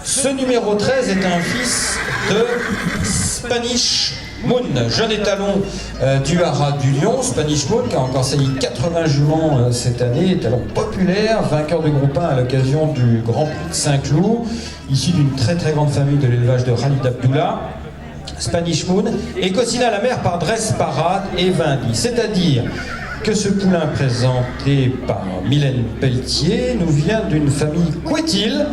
Ce numéro 13 est un fils de Spanish Moon, jeune étalon du haras du Lion. Spanish Moon, qui a encore sailli 80 juments cette année, étalon populaire, vainqueur de groupe 1 à l'occasion du Grand Prix de Saint-Cloud, issu d'une très grande famille de l'élevage de Khalid Abdullah. Spanish Moon est cosiné à la mer par Dress Parade et Vindy, c'est-à-dire que ce poulain présenté par Mylène Pelletier nous vient d'une famille Couetil.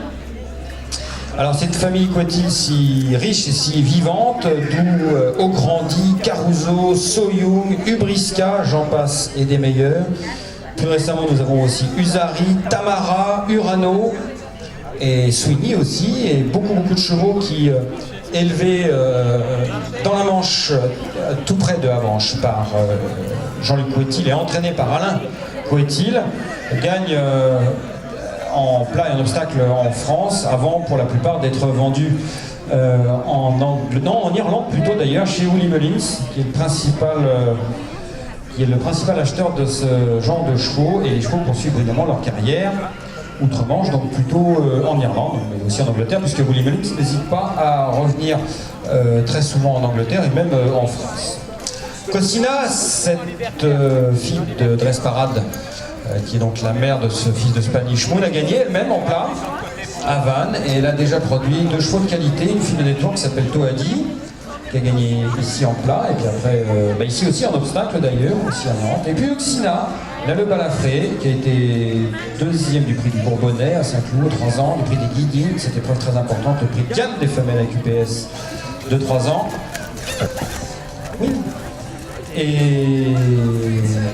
Alors cette famille Couetil si riche et si vivante, d'où Ograndi, Caruso, Soyoung, Ubriska, j'en passe et des meilleurs. Plus récemment nous avons aussi Usari, Tamara, Urano et Sweeney aussi, et beaucoup de chevaux qui élevés dans la Manche, tout près de Havanches, par Jean-Luc Couetil et entraînés par Alain Couetil, gagnent en plat et en obstacle en France, avant pour la plupart d'être vendus en Irlande plutôt d'ailleurs, chez Willy Mullins, qui est le principal acheteur de ce genre de chevaux, et les chevaux poursuivent évidemment leur carrière outre-Manche, donc plutôt en Irlande, mais aussi en Angleterre, puisque Willy Mullins n'hésite pas à revenir très souvent en Angleterre et même en France. Cosina, cette fille de Dress Parade, qui est donc la mère de ce fils de Spanish Moon, a gagné elle-même en plat à Vannes, et elle a déjà produit 2 chevaux de qualité, une fille de network qui s'appelle Toadi, qui a gagné ici en plat, et puis après, ici aussi en obstacle d'ailleurs, aussi à Nantes. Et puis Oxina, là le Balafré, qui a été 2e du prix du Bourbonnais à Saint-Cloud, 3 ans, le prix des Guidines, cette épreuve très importante, le prix Diane des femelles avec UPS de 3 ans. Oui. Et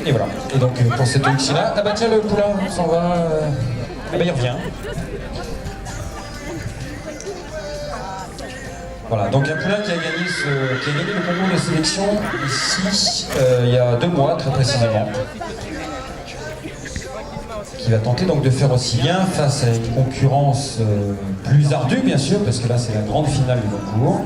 voilà. Et donc pour cette Oxina, ah bah tiens, le poulain s'en va, ah bah il revient. Voilà, donc un poulain qui a gagné le concours de sélection ici il y a 2 mois très précisément, qui va tenter donc de faire aussi bien face à une concurrence plus ardue bien sûr, parce que là c'est la grande finale du concours.